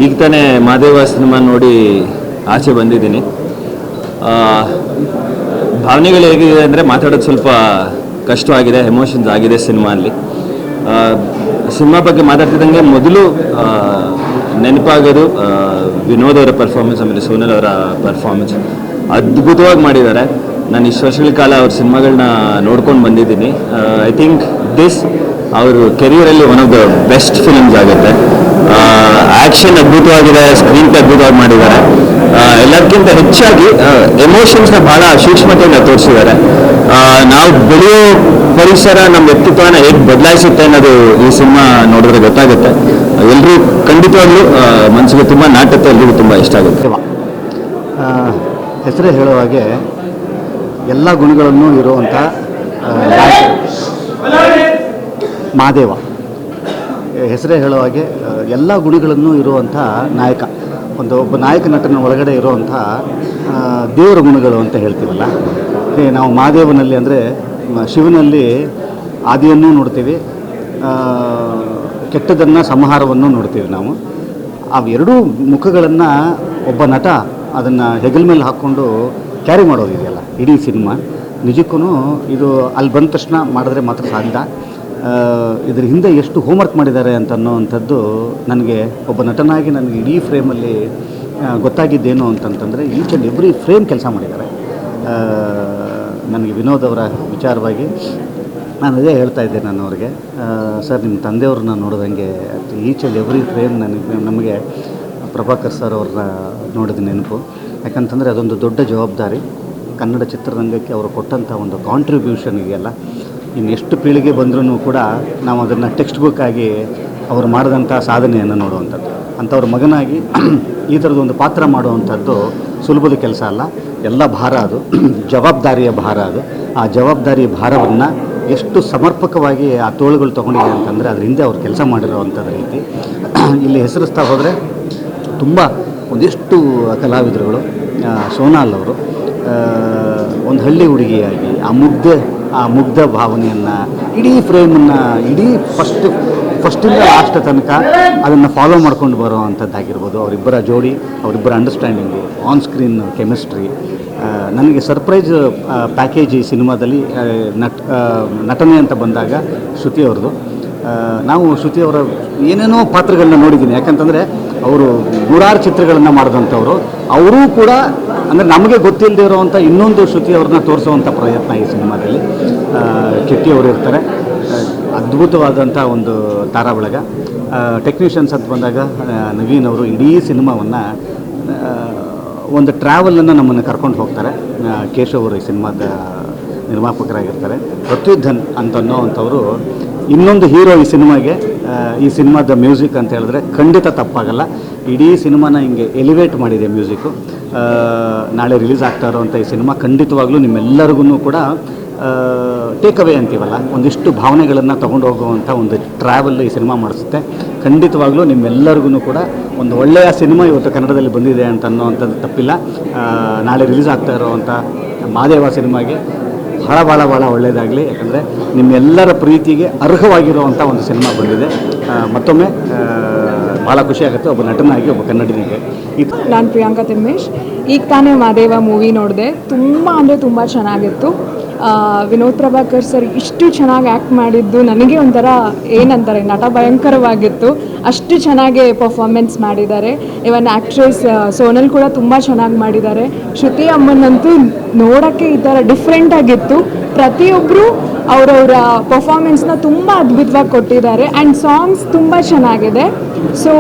ಈಗ ತಾನೇ ಮಾದೇವ ಸಿನಿಮಾ ನೋಡಿ ಆಚೆ ಬಂದಿದ್ದೀನಿ. ಭಾವನೆಗಳು ಹೇಗಿದೆ ಅಂದರೆ ಮಾತಾಡೋದು ಸ್ವಲ್ಪ ಕಷ್ಟವಾಗಿದೆ, ಎಮೋಷನ್ಸ್ ಆಗಿದೆ ಸಿನಿಮಾಲ್ಲಿ. ಸಿನಿಮಾ ಬಗ್ಗೆ ಮಾತಾಡ್ತಿದ್ದಂಗೆ ಮೊದಲು ನೆನಪಾಗೋದು ವಿನೋದ್ ಅವರ ಪರ್ಫಾರ್ಮೆನ್ಸ್, ಆಮೇಲೆ ಸೋನಲ್ ಅವರ ಪರ್ಫಾರ್ಮೆನ್ಸ್ ಅದ್ಭುತವಾಗಿ ಮಾಡಿದ್ದಾರೆ. ನಾನು ಇಷ್ಟು ವರ್ಷಗಳ ಕಾಲ ಅವ್ರ ಸಿನಿಮಾಗಳನ್ನ ನೋಡ್ಕೊಂಡು ಬಂದಿದ್ದೀನಿ. ಐ ಥಿಂಕ್ ದಿಸ್ ಅವರು ಕೆರಿಯರಲ್ಲಿ one of the best films ಆಗುತ್ತೆ. ಆ್ಯಕ್ಷನ್ ಅದ್ಭುತವಾಗಿದೆ, ಸ್ಕ್ರೀನ್ ಪ್ಲೇ ಅದ್ಭುತವಾಗಿ ಮಾಡಿದ್ದಾರೆ. ಎಲ್ಲದಕ್ಕಿಂತ ಹೆಚ್ಚಾಗಿ ಎಮೋಷನ್ಸ್ನ ಭಾಳ ಸೂಕ್ಷ್ಮತೆಯಿಂದ ತೋರಿಸಿದ್ದಾರೆ. ನಾವು ಬೆಳೆಯೋ ಪರಿಸರ ನಮ್ಮ ವ್ಯಕ್ತಿತ್ವನ ಹೇಗೆ ಬದಲಾಯಿಸುತ್ತೆ ಅನ್ನೋದು ಈ ಸಿನಿಮಾ ನೋಡಿದ್ರೆ ಗೊತ್ತಾಗುತ್ತೆ. ಎಲ್ಲರೂ ಖಂಡಿತವಾಗ್ಲೂ ಮನಸ್ಸಿಗೆ ತುಂಬ ನಾಟಕ, ಎಲ್ರಿಗೂ ತುಂಬ ಇಷ್ಟ ಆಗುತ್ತೆ. ಹೆಸರೇ ಹೇಳೋ ಹಾಗೆ ಎಲ್ಲ ಗುಣಗಳನ್ನು ಇರುವಂಥ ಮಹಾದೇವ. ಹೆಸರೇ ಹೇಳೋ ಹಾಗೆ ಎಲ್ಲ ಗುಣಗಳನ್ನು ಇರುವಂಥ ನಾಯಕ, ಒಬ್ಬ ನಾಯಕ ನಟನ ಒಳಗಡೆ ಇರುವಂಥ ದೇವರ ಗುಣಗಳು ಅಂತ ಹೇಳ್ತೀವಲ್ಲ. ನಾವು ಮಹಾದೇವನಲ್ಲಿ ಅಂದರೆ ಶಿವನಲ್ಲಿ ಆದಿಯನ್ನು ನೋಡ್ತೀವಿ, ಕೆಟ್ಟದನ್ನು ಸಂಹಾರವನ್ನು ನೋಡ್ತೀವಿ. ನಾವು ಅವೆರಡೂ ಮುಖಗಳನ್ನು ಒಬ್ಬ ನಟ ಅದನ್ನು ಹೆಗಲ ಮೇಲೆ ಹಾಕ್ಕೊಂಡು ಕ್ಯಾರಿ ಮಾಡೋದಿದೆಯಲ್ಲ ಇಡೀ ಸಿನಿಮಾ. ನಿಜಕ್ಕೂ ಇದು ಅಲ್ಲಿ ಬಂದ ತಕ್ಷಣ ಮಾಡಿದ್ರೆ ಮಾತ್ರ ಸಾಧ್ಯ. ಇದ್ರ ಹಿಂದೆ ಎಷ್ಟು ಹೋಮ್ವರ್ಕ್ ಮಾಡಿದ್ದಾರೆ ಅಂತ ಅನ್ನೋವಂಥದ್ದು ನನಗೆ ಒಬ್ಬ ನಟನಾಗಿ ನನಗೆ ಇಡೀ ಫ್ರೇಮಲ್ಲಿ ಗೊತ್ತಾಗಿದ್ದೇನು ಅಂತಂತಂದರೆ ಈಚ್ ಆ್ಯಂಡ್ ಎವ್ರಿ ಫ್ರೇಮ್ ಕೆಲಸ ಮಾಡಿದ್ದಾರೆ. ನನಗೆ ವಿನೋದ್ ಅವರ ವಿಚಾರವಾಗಿ ನಾನು ಅದೇ ಹೇಳ್ತಾ ಇದ್ದೆ ನಾನು ಅವ್ರಿಗೆ, ಸರ್ ನಿಮ್ಮ ತಂದೆಯವ್ರನ್ನ ನೋಡಿದಂಗೆ ಈಚ್ ಆ್ಯಂಡ್ ಎವ್ರಿ ಫ್ರೇಮ್ ನಮಗೆ ಪ್ರಭಾಕರ್ ಸರ್ ಅವ್ರನ್ನ ನೋಡಿದ ನೆನಪು. ಯಾಕಂತಂದರೆ ಅದೊಂದು ದೊಡ್ಡ ಜವಾಬ್ದಾರಿ. ಕನ್ನಡ ಚಿತ್ರರಂಗಕ್ಕೆ ಅವರು ಕೊಟ್ಟಂಥ ಒಂದು ಕಾಂಟ್ರಿಬ್ಯೂಷನ್ ಇದೆಯಲ್ಲ, ಇನ್ನೆಷ್ಟು ಪೀಳಿಗೆ ಬಂದರೂ ಕೂಡ ನಾವು ಅದನ್ನು ಟೆಕ್ಸ್ಟ್ ಬುಕ್ ಆಗಿ ಅವರು ಮಾಡಿದಂಥ ಸಾಧನೆಯನ್ನು ನೋಡುವಂಥದ್ದು. ಅಂಥವ್ರ ಮಗನಾಗಿ ಈ ಥರದೊಂದು ಪಾತ್ರ ಮಾಡುವಂಥದ್ದು ಸುಲಭದ ಕೆಲಸ ಅಲ್ಲ, ಎಲ್ಲ ಭಾರ, ಅದು ಜವಾಬ್ದಾರಿಯ ಭಾರ. ಅದು ಆ ಜವಾಬ್ದಾರಿ ಭಾರವನ್ನು ಎಷ್ಟು ಸಮರ್ಪಕವಾಗಿ ಆ ತೋಳುಗಳು ತೊಗೊಂಡಿದೆ ಅಂತಂದರೆ ಅದ್ರ ಹಿಂದೆ ಅವ್ರು ಕೆಲಸ ಮಾಡಿರೋವಂಥದ್ದು ರೀತಿ. ಇಲ್ಲಿ ಹೆಸರಿಸ್ತಾ ಹೋದರೆ ತುಂಬ ಒಂದಿಷ್ಟು ಕಲಾವಿದರುಗಳು. ಸೋನಾಲ್ ಅವರು ಒಂದು ಹಳ್ಳಿ ಹುಡುಗಿಯಾಗಿ ಆ ಮುಗ್ಧ ಭಾವನೆಯನ್ನು ಇಡೀ ಫ್ರೇಮನ್ನು ಇಡೀ ಫಸ್ಟಿಂದ ಲಾಸ್ಟ್ ತನಕ ಅದನ್ನು ಫಾಲೋ ಮಾಡ್ಕೊಂಡು ಬರೋವಂಥದ್ದಾಗಿರ್ಬೋದು. ಅವರಿಬ್ಬರ ಜೋಡಿ, ಅವರಿಬ್ಬರ ಅಂಡರ್ಸ್ಟ್ಯಾಂಡಿಂಗು, ಆನ್ ಸ್ಕ್ರೀನ್ ಕೆಮಿಸ್ಟ್ರಿ. ನನಗೆ ಸರ್ಪ್ರೈಸ್ ಪ್ಯಾಕೇಜ್ ಈ ಸಿನಿಮಾದಲ್ಲಿ ನಟನೆ ಅಂತ ಬಂದಾಗ ಶ್ರುತಿ ಅವ್ರದ್ದು. ನಾವು ಶ್ರುತಿ ಅವರ ಏನೇನೋ ಪಾತ್ರಗಳನ್ನ ನೋಡಿದ್ದೀನಿ. ಯಾಕಂತಂದರೆ ಅವರು ನೂರಾರು ಚಿತ್ರಗಳನ್ನು ಮಾಡಿದಂಥವ್ರು. ಅವರೂ ಕೂಡ ಅಂದರೆ ನಮಗೆ ಗೊತ್ತಿಲ್ಲದೆ ಇರೋವಂಥ ಇನ್ನೊಂದು ಶ್ರುತಿ ಅವ್ರನ್ನ ತೋರಿಸುವಂಥ ಪ್ರಯತ್ನ ಈ ಸಿನಿಮಾದಲ್ಲಿ. ಕೆಟ್ಟಿ ಅವರು ಇರ್ತಾರೆ, ಅದ್ಭುತವಾದಂಥ ಒಂದು ತಾರಾಬಳಗ. ಟೆಕ್ನಿಷಿಯನ್ಸ್ ಅಂತ ಬಂದಾಗ ನವೀನ್ ಅವರು ಇಡೀ ಸಿನಿಮಾವನ್ನು ಒಂದು ಟ್ರಾವೆಲನ್ನು ನಮ್ಮನ್ನು ಕರ್ಕೊಂಡು ಹೋಗ್ತಾರೆ. ಕೇಶವ್ ಅವರು ಈ ಸಿನಿಮಾದ ನಿರ್ಮಾಪಕರಾಗಿರ್ತಾರೆ. ಪ್ರತ್ಯುಧನ್ ಅಂತನ್ನೋವಂಥವರು ಇನ್ನೊಂದು ಹೀರೋ ಈ ಸಿನಿಮಾಗೆ. ಈ ಸಿನಿಮಾದ ಮ್ಯೂಸಿಕ್ ಅಂತ ಹೇಳಿದ್ರೆ ಖಂಡಿತ ತಪ್ಪಾಗಲ್ಲ. ಇಡೀ ಸಿನಿಮಾನ ಹಿಂಗೆ ಎಲಿವೇಟ್ ಮಾಡಿದೆ ಮ್ಯೂಸಿಕ್ಕು. ನಾಳೆ ರಿಲೀಸ್ ಆಗ್ತಾ ಇರೋವಂಥ ಈ ಸಿನಿಮಾ ಖಂಡಿತವಾಗ್ಲೂ ನಿಮ್ಮೆಲ್ಲರಿಗೂ ಕೂಡ ಟೇಕ್ ಅವೇ ಅಂತೀವಲ್ಲ, ಒಂದಿಷ್ಟು ಭಾವನೆಗಳನ್ನು ತೊಗೊಂಡು ಹೋಗುವಂಥ ಒಂದು ಟ್ರಾವೆಲ್ ಈ ಸಿನಿಮಾ ಮಾಡಿಸುತ್ತೆ. ಖಂಡಿತವಾಗ್ಲೂ ನಿಮ್ಮೆಲ್ಲರಿಗೂ ಕೂಡ ಒಂದು ಒಳ್ಳೆಯ ಸಿನಿಮಾ ಇವತ್ತು ಕನ್ನಡದಲ್ಲಿ ಬಂದಿದೆ ಅಂತ ಅನ್ನೋವಂಥದ್ದು ತಪ್ಪಿಲ್ಲ. ನಾಳೆ ರಿಲೀಸ್ ಆಗ್ತಾ ಇರೋವಂಥ ಮಹಾದೇವ ಸಿನಿಮಾಗೆ ಭಾಳ ಒಳ್ಳೆಯದಾಗಲಿ. ಯಾಕಂದರೆ ನಿಮ್ಮೆಲ್ಲರ ಪ್ರೀತಿಗೆ ಅರ್ಹವಾಗಿರುವಂಥ ಒಂದು ಸಿನಿಮಾ ಬಂದಿದೆ. ಮತ್ತೊಮ್ಮೆ ಭಾಳ ಖುಷಿಯಾಗುತ್ತೆ ಒಬ್ಬ ನಟನಾಗಿ, ಒಬ್ಬ ಕನ್ನಡಿಗನಿಗೆ. ನಾನು ಪ್ರಿಯಾಂಕಾ ತಿಮ್ಮೇಶ್. ಈಗ ತಾನೇ ಮಹಾದೇವ ಮೂವಿ ನೋಡಿದೆ. ತುಂಬ ಅಂದರೆ ತುಂಬ ಚೆನ್ನಾಗಿತ್ತು. ವಿನೋದ್ ಪ್ರಭಾಕರ್ ಸರ್ ಇಷ್ಟು ಚೆನ್ನಾಗಿ ಆ್ಯಕ್ಟ್ ಮಾಡಿದ್ದು ನನಗೆ ಒಂಥರ ಏನಂತಾರೆ, ನಟ ಭಯಂಕರವಾಗಿತ್ತು. ಅಷ್ಟು ಚೆನ್ನಾಗಿ ಪರ್ಫಾರ್ಮೆನ್ಸ್ ಮಾಡಿದ್ದಾರೆ. ಇವನ್ ಆ್ಯಕ್ಟ್ರೆಸ್ ಸೋನಲ್ ಕೂಡ ತುಂಬ ಚೆನ್ನಾಗಿ ಮಾಡಿದ್ದಾರೆ. ಶ್ರುತಿ ಅಮ್ಮನಂತೂ ನೋಡೋಕ್ಕೆ ಈ ಥರ ಡಿಫ್ರೆಂಟಾಗಿತ್ತು. ಪ್ರತಿಯೊಬ್ಬರು ಅವರವರ ಪರ್ಫಾರ್ಮೆನ್ಸ್ನ ತುಂಬ ಅದ್ಭುತವಾಗಿ ಕೊಟ್ಟಿದ್ದಾರೆ. ಆ್ಯಂಡ್ ಸಾಂಗ್ಸ್ ತುಂಬ ಚೆನ್ನಾಗಿದೆ. ಸೊ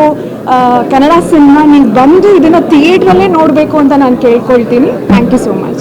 ಕನ್ನಡ ಸಿನಿಮಾ ನೀವು ಬಂದು ಇದನ್ನು ಥಿಯೇಟ್ರಲ್ಲೇ ನೋಡಬೇಕು ಅಂತ ನಾನು ಕೇಳ್ಕೊಳ್ತೀನಿ. Thank you so much.